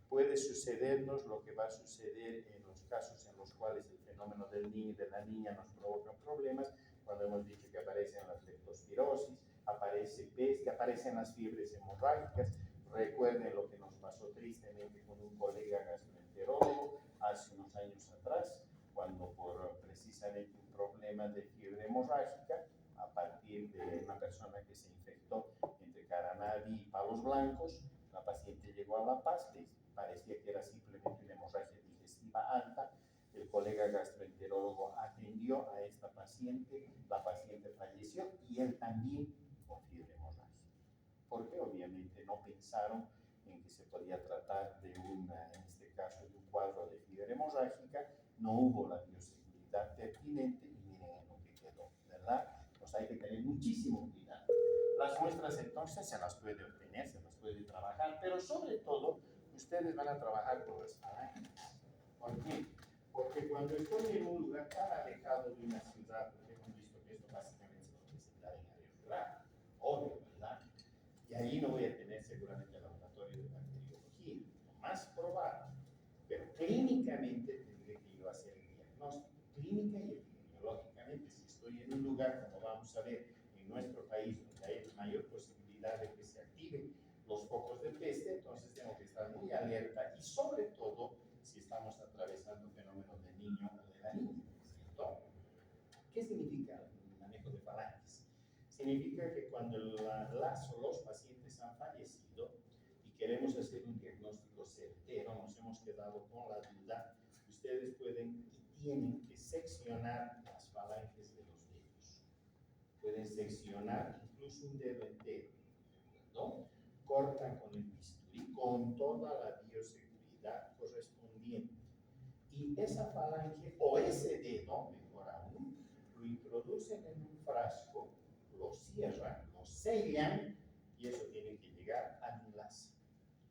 Puede sucedernos lo que va a suceder en los casos en los cuales el fenómeno del niño y de la niña nos provoca problemas, cuando hemos dicho que aparecen las leptospirosis, aparece peste, aparecen las fiebres hemorrágicas. Recuerden lo que nos pasó tristemente con un colega gastroenterólogo hace unos años atrás, cuando por precisamente un problema de fiebre hemorrágica, a partir de una persona que se infectó entre Caranavi y Palos Blancos, la paciente llegó a La Paz, parecía que era simplemente una hemorragia digestiva alta. El colega gastroenterólogo atendió a esta paciente, la paciente falleció y él también con fiebre hemorrágica. Porque obviamente no pensaron en que se podía tratar de en este caso, de un cuadro de fiebre hemorrágica, no hubo la bioseguridad pertinente y miren lo que quedó, ¿verdad? Pues hay que tener muchísimo cuidado. Las muestras entonces se las puede obtener, se las puede trabajar, pero sobre todo ustedes van a trabajar con las falanges. ¿Por qué? Porque cuando estoy en un lugar tan alejado de una ciudad, porque hemos visto que esto básicamente se va a presentar en área rural, obvio, ¿verdad? Y ahí no voy a tener seguramente el laboratorio de bacteriología. Lo más probable, pero clínicamente tendré que yo hacer el diagnóstico, clínica y epidemiológicamente. Si estoy en un lugar, como vamos a ver, en nuestro país, donde hay mayor posibilidad de que se activen los focos de peste, entonces tengo que estar muy alerta y sobre todo si estamos atravesando fenómenos de niño o de la niña, ¿cierto? ¿Qué significa el manejo de falanges? Significa que cuando los pacientes han fallecido y queremos hacer un diagnóstico certero, nos hemos quedado con la duda, ustedes pueden y tienen que seccionar las falanges de los dedos. Pueden seccionar incluso un dedo entero, ¿no? Cortan con el bisturí con toda la bioseguridad correspondiente. Y esa falange o ese dedo, mejor aún, lo introducen en un frasco, lo cierran, lo sellan y eso tiene que llegar al enlace.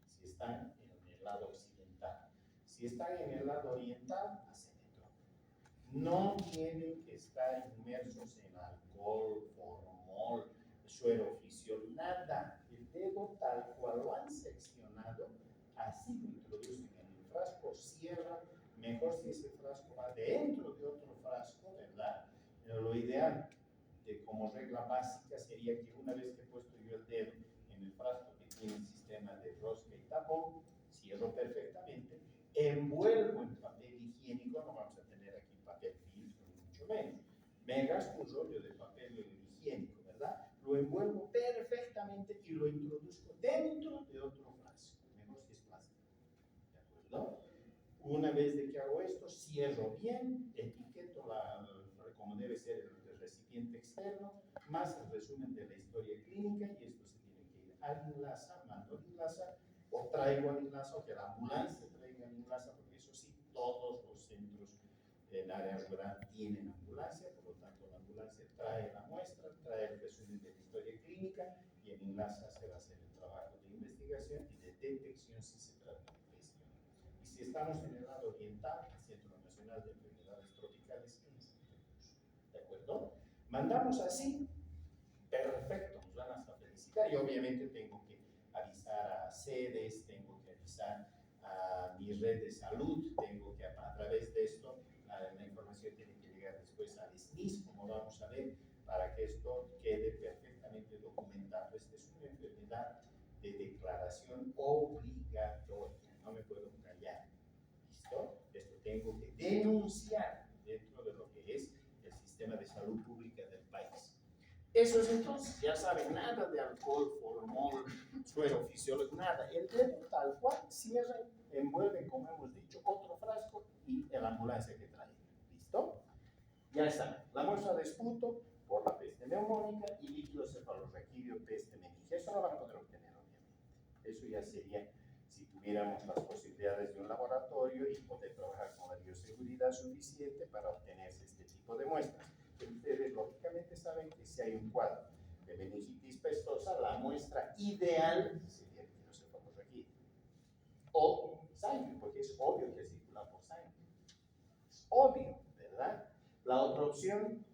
Si están en el lado occidental. Si están en el lado oriental, hacen el no tienen que estar inmersos en alcohol, formol, suero fisiol, nada. El dedo tal cual lo han seccionado, así lo introducen en el frasco, cierran. Mejor si ese frasco va dentro de otro frasco, ¿verdad? Pero lo ideal, como regla básica, sería que una vez que he puesto yo el dedo en el frasco que tiene el sistema de rosca y tapón, cierro perfectamente, envuelvo en papel higiénico, no vamos a tener aquí papel film, mucho menos. Me gasto un rollo de papel higiénico, ¿verdad? Lo envuelvo perfectamente y lo introduzco dentro de otro frasco, mejor si es plástico, ¿de acuerdo? Una vez de que hago esto, cierro bien, etiqueto como debe ser el recipiente externo, más el resumen de la historia clínica, y esto se tiene que ir al INLASA, mando al INLASA, o traigo al INLASA, o que la ambulancia traiga al INLASA, porque eso sí, todos los centros en área rural tienen ambulancia, por lo tanto la ambulancia trae la muestra, trae el resumen de la historia clínica, y en INLASA se va a hacer el trabajo de investigación y de detección si se trata de infección. Y si estamos en el lado oriental, el Centro Nacional de Enfermedades Tropicales, ¿de acuerdo? Mandamos así, perfecto, nos van a felicitar, y obviamente tengo que avisar a sedes, tengo que avisar a mi red de salud, tengo que a través de esto, la información tiene que llegar después al SNIS, como vamos a ver, para que esto quede perfectamente documentado. Esta es una enfermedad de declaración obligatoria, no me puedo callar, ¿listo? Esto tengo que denunciar dentro de lo que es el sistema de salud pública del país. Eso es entonces, ya saben, nada de alcohol, formol, suero fisiológico, nada. El dedo tal cual, cierran, envuelven, como hemos dicho, otro frasco y la ambulancia que trae. ¿Listo? Ya está. La muestra de esputo por la peste neumónica y líquido cefalorraquídeo, peste meningia. Eso no van a poder obtener, obviamente. Eso ya sería si tuviéramos las posibilidades de un laboratorio y poder trabajar con la bioseguridad suficiente para obtenerse este tipo de muestras. Ustedes lógicamente saben que si hay un cuadro de meningitis pestosa, la muestra ideal sería el líquido cefalorraquídeo o sangre, porque es obvio que circula por sangre. Es obvio, ¿verdad? La otra opción,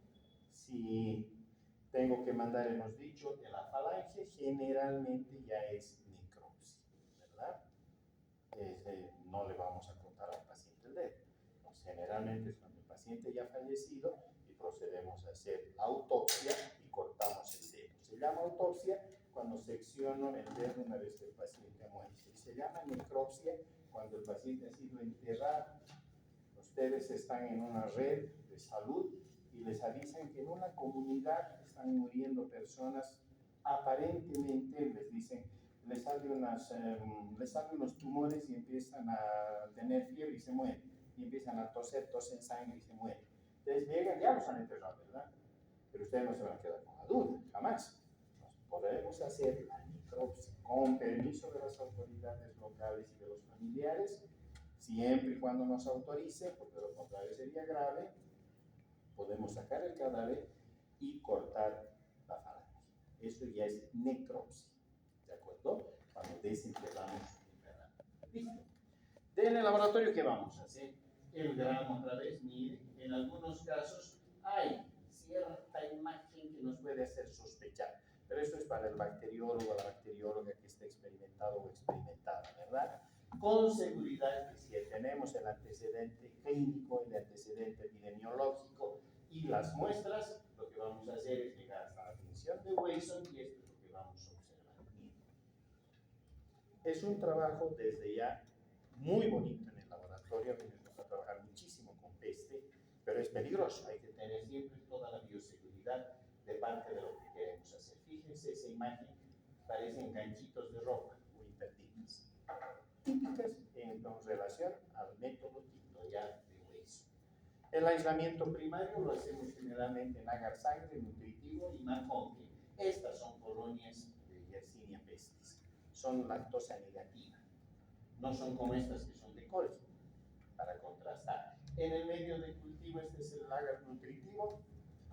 si tengo que mandar, hemos dicho, de la falange, generalmente ya es necropsia, ¿verdad? No le vamos a cortar al paciente el dedo. Entonces, generalmente es cuando el paciente ya ha fallecido y procedemos a hacer autopsia y cortamos el dedo. Se llama autopsia cuando secciono el dedo una vez que el paciente ha muerto. Y se llama necropsia cuando el paciente ha sido enterrado. Ustedes están en una red de salud y les avisan que en una comunidad están muriendo personas, aparentemente les dicen, les salen unos tumores y empiezan a tener fiebre y se mueren, y empiezan a tosen sangre y se mueren. Entonces llegan, ya los han enterrado, ¿verdad? Pero ustedes no se van a quedar con la duda, jamás. Nos podremos hacer la necropsia con permiso de las autoridades locales y de los familiares, siempre y cuando nos autorice, porque de lo contrario sería grave. Podemos sacar el cadáver y cortar la falange. Eso ya es necropsia, ¿de acuerdo? Cuando desenterramos el cadáver. Listo. En el laboratorio, ¿qué vamos a hacer? El gramo otra vez, mire, en algunos casos hay cierta imagen que nos puede hacer sospechar, pero esto es para el bacteriólogo o la bacterióloga que esté experimentado o experimentada, ¿verdad? Con seguridad que si tenemos el antecedente clínico, el antecedente epidemiológico y las muestras, lo que vamos a hacer es llegar hasta la función de Wilson y esto es lo que vamos a observar. Es un trabajo desde ya muy bonito en el laboratorio. A mí me gusta trabajar muchísimo con peste, pero es peligroso. Hay que tener siempre toda la bioseguridad de parte de lo que queremos hacer. Fíjense esa imagen, parecen ganchitos de ropa o imperdibles, típicas en relación al método tutorial de Wilson. El aislamiento primario lo hacemos generalmente en agar sangre, nutritivo y Mahoney. Estas son colonias de Yersinia pestis. Son lactosa negativa. No son como estas que son de col, para contrastar. En el medio de cultivo, este es el agar nutritivo,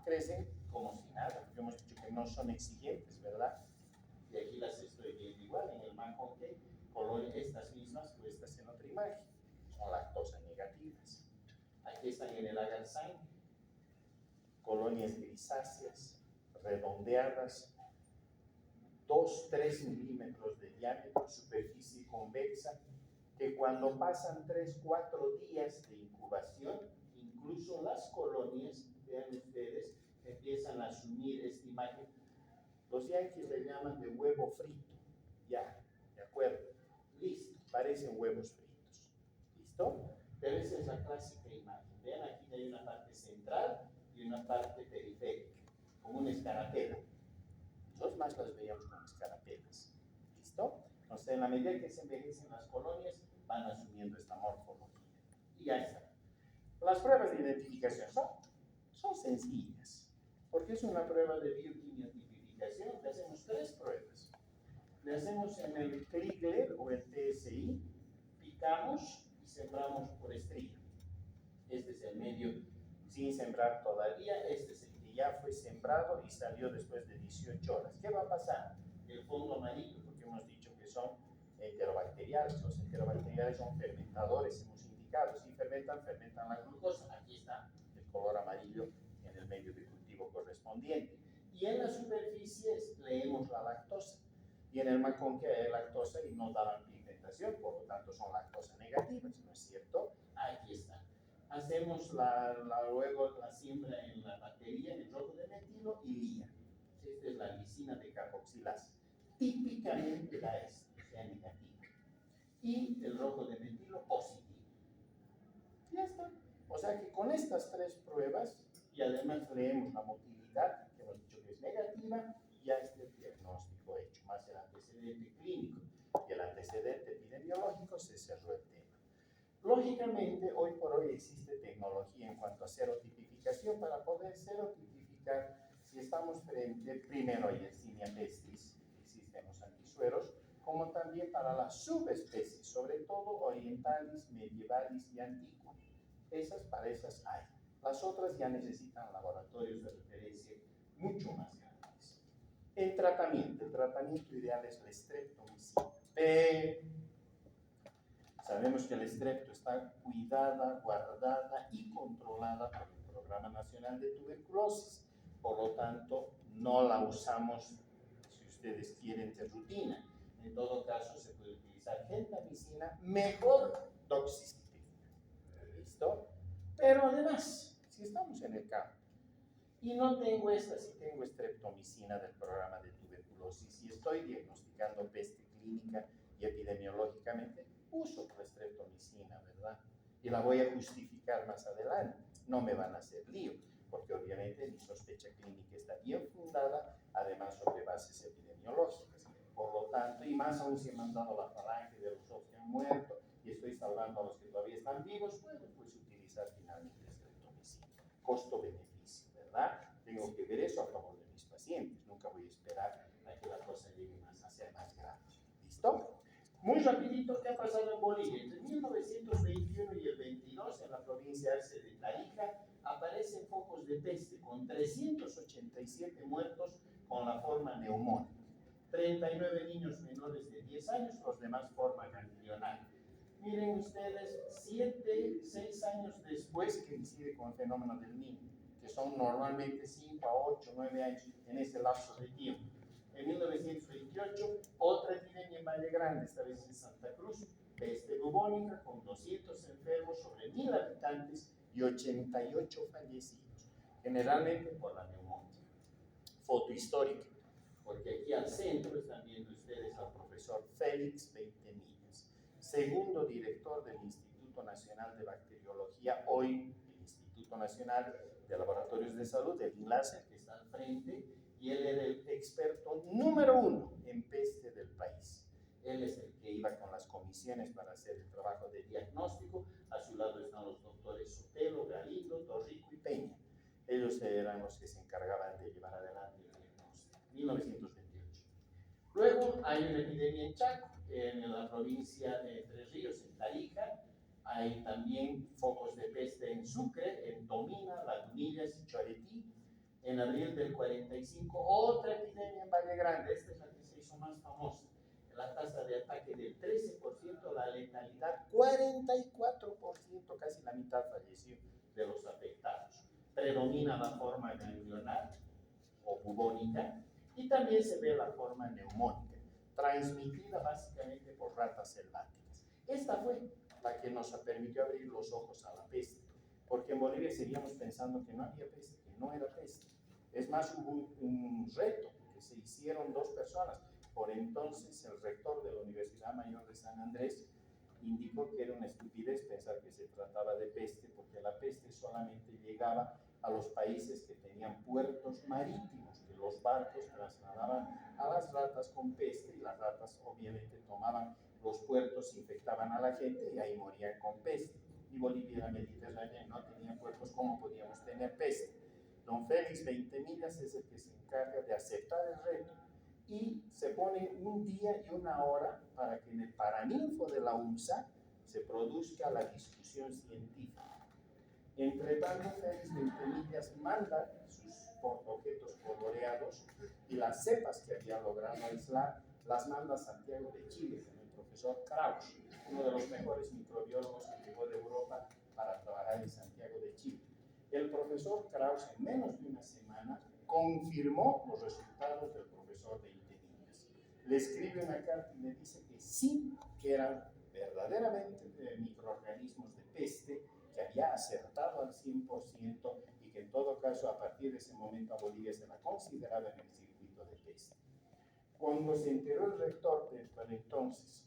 crecen como si nada, porque hemos dicho que no son exigentes, ¿verdad? Y aquí las estoy viendo igual, en el Mahoney, colonias estas mismas puestas en otra imagen, son lactosa negativas. Aquí están en el agar sangre, colonias grisáceas, redondeadas, 2-3 milímetros de diámetro, superficie convexa, que cuando pasan 3-4 días de incubación, incluso las colonias, vean ustedes, empiezan a asumir esta imagen. Los yanquis le llaman de huevo frito. Ya, de acuerdo. Listo, parecen huevos fritos. ¿Listo? Pero esa es la clásica imagen. Vean, aquí hay una parte central y una parte periférica, como una escarapela. Nosotros más las veíamos como escarapelas. ¿Listo? Entonces, en la medida que se envejecen las colonias, van asumiendo esta morfología. Y ya está. Las pruebas de identificación son sencillas, porque es una prueba de bioquímica tipificación. Le hacemos 3 pruebas. Le hacemos en el Clickler o el TSI, picamos y sembramos por estría. Este es el medio sin sembrar todavía, este es el que ya fue sembrado y salió después de 18 horas. ¿Qué va a pasar? El fondo amarillo, porque hemos dicho que son enterobacteriales. Los enterobacteriales son fermentadores, hemos indicado. Si fermentan la glucosa. Aquí está el color amarillo en el medio de cultivo correspondiente. Y en la superficie leemos la lactosa. Y en el macón que hay lactosa y no daban pigmentación, por lo tanto son lactosa negativas, ¿no es cierto? Aquí está. Hacemos luego la siembra en la batería, en el rojo de metilo y lía. Esta es la lisina de carboxilasa. Típicamente da esto, o sea, negativa. Y el rojo de metilo positivo. Ya está. O sea que con estas 3 pruebas, y además leemos la motilidad, que hemos dicho que es negativa, ya está el diagnóstico hecho, más el antecedente clínico y el antecedente epidemiológico, se cerró el tema. Lógicamente, hoy por hoy existe tecnología en cuanto a serotipificación para poder serotipificar si estamos frente, primero hay Yersinia pestis, existen los antisueros, como también para las subespecies, sobre todo orientalis, medievalis y antigua. Para esas hay. Las otras ya necesitan laboratorios de referencia mucho más grandes. El tratamiento ideal es la streptomicina. Sabemos que la strepto está cuidada, guardada y controlada por el Programa Nacional de Tuberculosis. Por lo tanto, no la usamos, si ustedes quieren, de rutina. En todo caso, se puede utilizar gentamicina, mejor doxiciclina. ¿Listo? Pero además, si estamos en el campo y no tengo si tengo streptomicina del programa de tuberculosis y estoy diagnosticando peste clínica y epidemiológicamente, uso la streptomicina, ¿verdad? Y la voy a justificar más adelante. No me van a hacer lío, porque obviamente mi sospecha clínica está bien fundada, además sobre bases epidemiológicas. Por lo tanto, y más aún si he mandado la falange de los otros que han muerto y estoy salvando a los que todavía están vivos, bueno, pues utilizar finalmente streptomicina. Costo-beneficio, ¿verdad? Tengo que ver eso a favor de mis pacientes. Nunca voy a esperar a que la cosa llegue a ser más grave. ¿Listo? Muy rapidito, ¿qué ha pasado en Bolivia? Entre 1921 y el 22, en la provincia Arce de Tarija, aparecen focos de peste con 387 muertos con la forma neumónica. 39 niños menores de 10 años, los demás forma ganglionar. Miren ustedes, 6 años después que incide con el fenómeno del niño, que son normalmente 5 a 8, 9 años en ese lapso de tiempo. En 1928, otra epidemia en Valle Grande, esta vez en Santa Cruz, peste bubónica con 200 enfermos sobre 1000 habitantes y 88 fallecidos, generalmente por la neumonía. Foto histórica, porque aquí al centro están viendo ustedes al profesor Félix Beitemillas, segundo director del Instituto Nacional de Bacteriología, hoy el Instituto Nacional de Laboratorios de Salud, el INLACE, que está al frente, y él era el experto número 1 en peste del país. Él es el que iba con las comisiones para hacer el trabajo de diagnóstico. A su lado están los doctores Sotelo, Galindo, Torrico y Peña. Ellos eran los que se encargaban de llevar adelante el diagnóstico. 1928. Luego hay una epidemia en Chaco, en la provincia de Entre Ríos, en Tarija. Hay también focos de peste en Sucre, en Tomina, Lagunillas y Choretí. En abril del 45, otra epidemia en Valle Grande. Esta es la que se hizo más famosa. La tasa de ataque del 13%, la letalidad 44%, casi la mitad falleció de los afectados. Predomina la forma ganglionar o bubónica y también se ve la forma neumónica, transmitida básicamente por ratas selváticas. Esta fue la que nos permitió abrir los ojos a la peste, porque en Bolivia seguíamos pensando que no había peste, que no era peste. Es más, hubo un reto que se hicieron 2 personas. Por entonces, el rector de la Universidad Mayor de San Andrés indicó que era una estupidez pensar que se trataba de peste, porque la peste solamente llegaba a los países que tenían puertos marítimos, que los barcos trasladaban a las ratas con peste y las ratas obviamente tomaban los puertos, infectaban a la gente y ahí morían con peste. y Bolivia era mediterránea y no tenía cuerpos, ¿cómo podíamos tener peste? Don Félix Veintemillas es el que se encarga de aceptar el reto y se pone un día y una hora para que en el Paraninfo de la UNSA se produzca la discusión científica. Entre tanto, Félix Veintemillas manda sus objetos coloreados y las cepas que había logrado aislar las manda a Santiago de Chile con el profesor Krauss, uno de los mejores microbiólogos que llegó de Europa para trabajar en Santiago de Chile. El profesor Krauss en menos de una semana confirmó los resultados del profesor Veintemillas. Le escribe una carta y le dice que sí, que eran verdaderamente microorganismos de peste, que había acertado al 100% y que en todo caso a partir de ese momento a Bolivia se la consideraba en el circuito de peste. Cuando se enteró el rector para entonces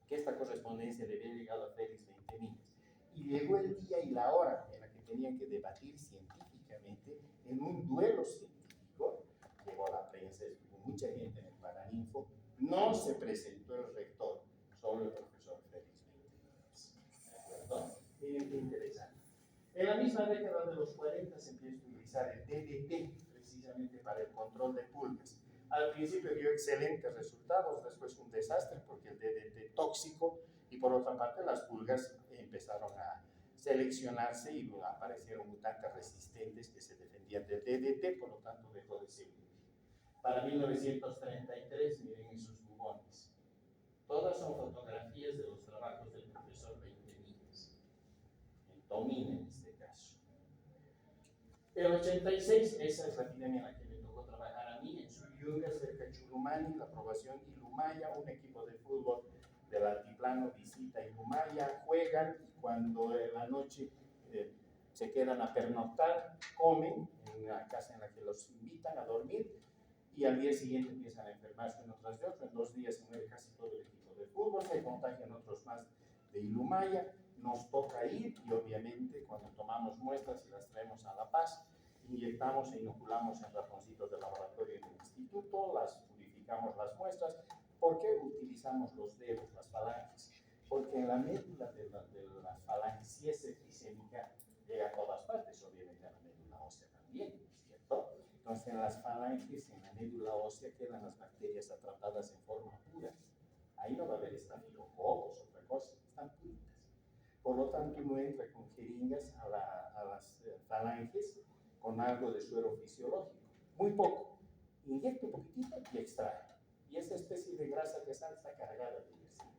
que esta correspondencia le había llegado a Félix Veintemillas y llegó el día y la hora en la que tenían que debatir científicamente en un duelo científico, llegó a la prensa, estuvo mucha gente en el Paraninfo, no se presentó el rector, solo el profesor Félix Veintemillas. ¿De acuerdo? Miren qué interesante. En la misma década de los 40 se empieza a utilizar el DDT precisamente para el control de pulgas. Al principio dio excelentes resultados, después un desastre porque el DDT tóxico y por otra parte las pulgas empezaron a seleccionarse y aparecieron mutantes resistentes que se defendían del DDT, por lo tanto dejó de ser útil. Para 1933, miren esos bubones. Todas son fotografías de los trabajos del profesor Veintemillas, en Tomina en este caso. El 86, esa es la epidemia en la que me tocó trabajar a mí, en Suyunga, cerca de Churumani, la aprobación Ilumaya, un equipo de fútbol del altiplano visita Ilumaya, juegan y cuando en la noche se quedan a pernoctar, comen en la casa en la que los invitan a dormir y al día siguiente empiezan a enfermarse uno tras de otro. En 2 días se muere casi todo el equipo de fútbol, se contagian otros más de Ilumaya. Nos toca ir y obviamente cuando tomamos muestras y las traemos a La Paz, inyectamos e inoculamos en ratoncitos de laboratorio en el instituto, las purificamos las muestras. ¿Por qué utilizamos los dedos, las falanges? Porque en la médula de la falange, si es septicémica, llega a todas partes, obviamente a la médula ósea también, ¿cierto? Entonces en las falanges, en la médula ósea, quedan las bacterias atrapadas en forma pura. Ahí no va a haber estafilococos, otra cosa, están puritas. Por lo tanto, uno entra con jeringas a las falanges con algo de suero fisiológico, muy poco. Inyecta un poquitito y extrae. Y esa especie de grasa que sale está cargada de dioxina.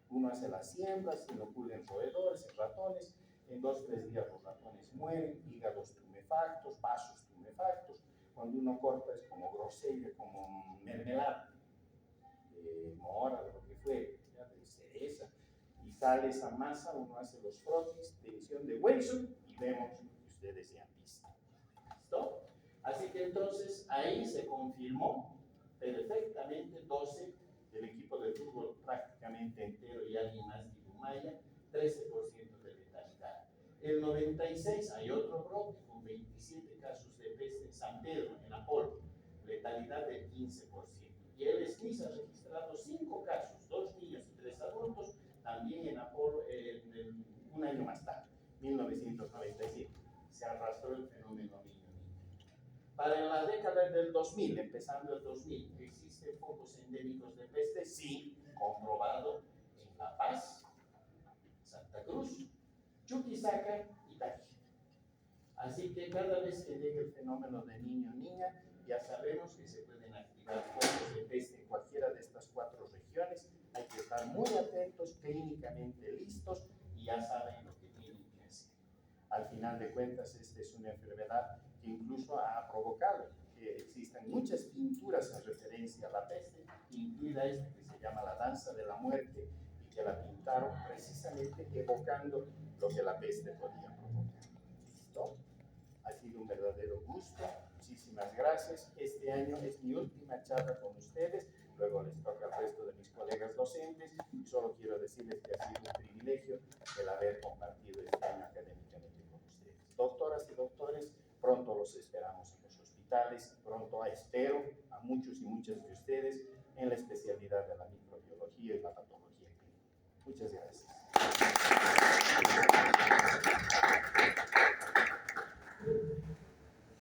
Uno hace las siembras, inocula en roedores, en ratones. En 2-3 días los ratones mueren, hígados tumefactos, vasos tumefactos. Cuando uno corta es como grosella, como mermelada, de mora, de lo que fue, ya, de cereza. Y sale esa masa, uno hace los frotis de emisión de Wilson y vemos lo que ustedes ya han visto. ¿Listo? Así que entonces ahí se confirmó perfectamente 12 del equipo de fútbol prácticamente entero y alguien más de Ilumaya, 13% de letalidad. El 96 hay otro brote con 27 casos de peste en San Pedro, en Apolo, letalidad del 15%. Y el SNIS ha registrado 5 casos, 2 niños y 3 adultos, también en Apolo, un año más tarde, 1997. Se arrastró el fenómeno niño-niña. Para la década del 2000, empezando el 2000, ¿existen focos endémicos de peste? Sí, comprobado en La Paz, Santa Cruz, Chuquisaca y Táchira. Así que cada vez que llegue el fenómeno de niño-niña, ya sabemos que se pueden activar focos de peste en cualquiera de estas 4 regiones. Hay que estar muy atentos, clínicamente listos y ya saben lo que tienen que hacer. Al final de cuentas, esta es una enfermedad que incluso ha provocado que existan muchas pinturas en referencia a la peste, incluida esta que se llama La Danza de la Muerte, y que la pintaron precisamente evocando lo que la peste podía provocar. ¿Listo? Ha sido un verdadero gusto, muchísimas gracias. Este año es mi última charla con ustedes, luego les toca al resto de mis colegas docentes, y solo quiero decirles que ha sido un privilegio el haber compartido este año académicamente con ustedes. Doctoras y doctores, pronto los esperamos en los hospitales, pronto espero a muchos y muchas de ustedes en la especialidad de la microbiología y la patología clínica. Muchas gracias.